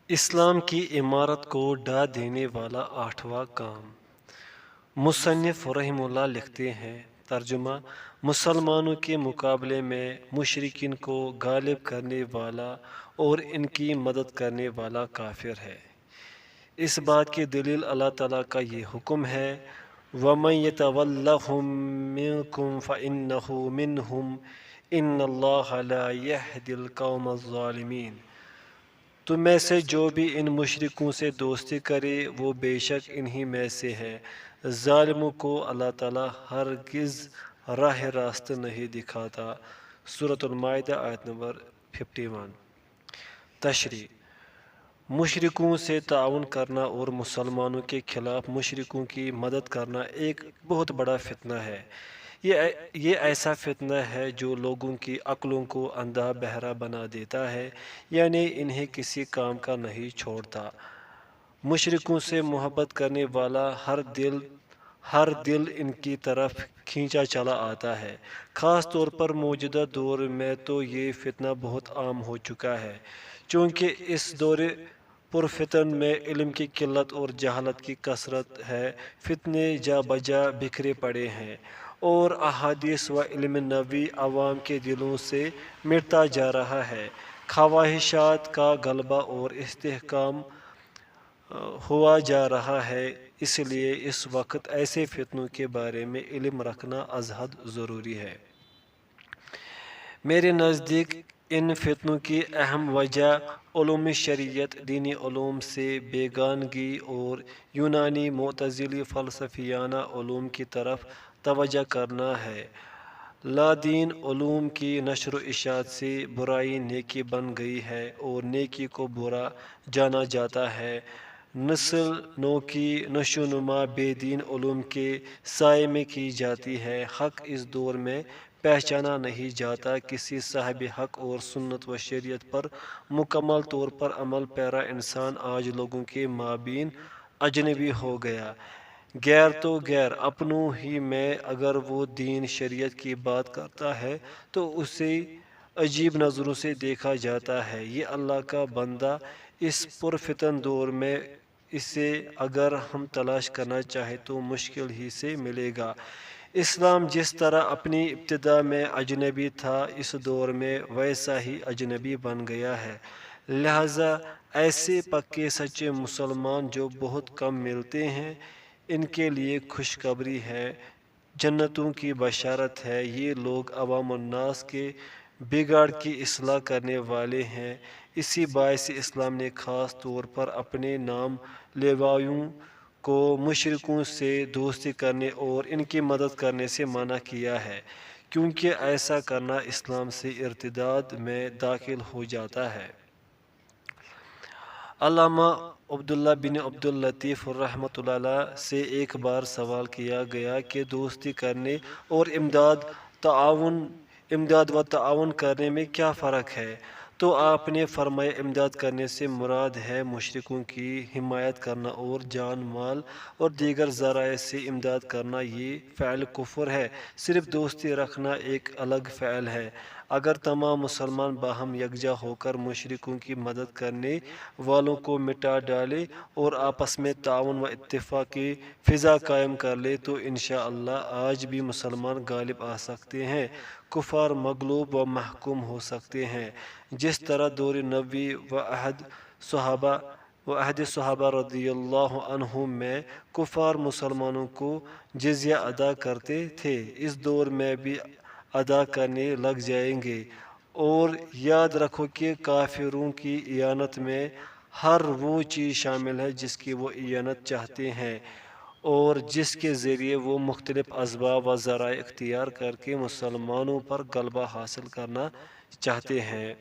اسلام کی عمارت کو ڈھا دینے والا آٹھواں کام۔ مصنف رحمہ اللہ لکھتے ہیں، ترجمہ: مسلمانوں کے مقابلے میں مشرکین کو غالب کرنے والا اور ان کی مدد کرنے والا کافر ہے۔ اس بات کی دلیل اللہ تعالیٰ کا یہ حکم ہے، وَمَن يَتَوَلَّهُم مِّنكُمْ فَإِنَّهُ مِنْهُمْ إِنَّ اللَّهَ لَا يَهْدِي الْقَوْمَ الظَّالِمِينَ۔ تم میں سے جو بھی ان مشرکوں سے دوستی کرے وہ بے شک انہی میں سے ہے۔ ظالموں کو اللہ تعالیٰ ہرگز راہ راست نہیں دکھاتا۔ سورۃ المائدہ آیت نمبر 51۔ تشریح: مشرکوں سے تعاون کرنا اور مسلمانوں کے خلاف مشرکوں کی مدد کرنا ایک بہت بڑا فتنہ ہے۔ یہ ایسا فتنہ ہے جو لوگوں کی عقلوں کو اندھا بہرا بنا دیتا ہے، یعنی انہیں کسی کام کا نہیں چھوڑتا۔ مشرکوں سے محبت کرنے والا ہر دل ان کی طرف کھینچا چلا آتا ہے۔ خاص طور پر موجودہ دور میں تو یہ فتنہ بہت عام ہو چکا ہے، چونکہ اس دور پرفتن میں علم کی قلت اور جہالت کی کثرت ہے۔ فتنے جا بجا بکھرے پڑے ہیں اور احادیث و علم نبوی عوام کے دلوں سے مٹتا جا رہا ہے۔ خواہشات کا غلبہ اور استحکام ہوا جا رہا ہے، اس لیے اس وقت ایسے فتنوں کے بارے میں علم رکھنا ازحد ضروری ہے۔ میرے نزدیک ان فتنوں کی اہم وجہ علوم شریعت، دینی علوم سے بیگانگی اور یونانی معتزلی فلسفیانہ علوم کی طرف توجہ کرنا ہے۔ لادین علوم کی نشر و اشاعت سے برائی نیکی بن گئی ہے اور نیکی کو برا جانا جاتا ہے۔ نسل نو کی نشو و نما بے دین علوم کے سائے میں کی جاتی ہے۔ حق اس دور میں پہچانا نہیں جاتا۔ کسی صاحب حق اور سنت و شریعت پر مکمل طور پر عمل پیرا انسان آج لوگوں کے مابین اجنبی ہو گیا۔ غیر تو غیر، اپنوں ہی میں اگر وہ دین شریعت کی بات کرتا ہے تو اسے عجیب نظروں سے دیکھا جاتا ہے۔ یہ اللہ کا بندہ اس پرفتن دور میں اسے اگر ہم تلاش کرنا چاہیں تو مشکل ہی سے ملے گا۔ اسلام جس طرح اپنی ابتدا میں اجنبی تھا، اس دور میں ویسا ہی اجنبی بن گیا ہے۔ لہٰذا ایسے پکے سچے مسلمان جو بہت کم ملتے ہیں، ان کے لیے خوشخبری ہے، جنتوں کی بشارت ہے۔ یہ لوگ عوام الناس کے بگاڑ کی اصلاح کرنے والے ہیں۔ اسی باعث اسلام نے خاص طور پر اپنے نام لیواؤں کو مشرکوں سے دوستی کرنے اور ان کی مدد کرنے سے منع کیا ہے، کیونکہ ایسا کرنا اسلام سے ارتداد میں داخل ہو جاتا ہے۔ علامہ عبداللہ بن عبداللطیف رحمۃ اللہ علیہ سے ایک بار سوال کیا گیا کہ دوستی کرنے اور امداد و تعاون کرنے میں کیا فرق ہے؟ تو آپ نے فرمایا، امداد کرنے سے مراد ہے مشرکوں کی حمایت کرنا اور جان مال اور دیگر ذرائع سے امداد کرنا۔ یہ فعل کفر ہے۔ صرف دوستی رکھنا ایک الگ فعل ہے۔ اگر تمام مسلمان باہم یکجا ہو کر مشرکوں کی مدد کرنے والوں کو مٹا ڈالے اور آپس میں تعاون و اتفاق کی فضا قائم کر لے تو انشاءاللہ آج بھی مسلمان غالب آ سکتے ہیں، کفار مغلوب و محکوم ہو سکتے ہیں۔ جس طرح دور نبوی و عہد صحابہ رضی اللہ عنہم میں کفار مسلمانوں کو جزیہ ادا کرتے تھے، اس دور میں بھی ادا کرنے لگ جائیں گے۔ اور یاد رکھو کہ کافروں کی اعانت میں ہر وہ چیز شامل ہے جس کی وہ اعانت چاہتے ہیں اور جس کے ذریعے وہ مختلف اسباب و ذرائع اختیار کر کے مسلمانوں پر غلبہ حاصل کرنا چاہتے ہیں۔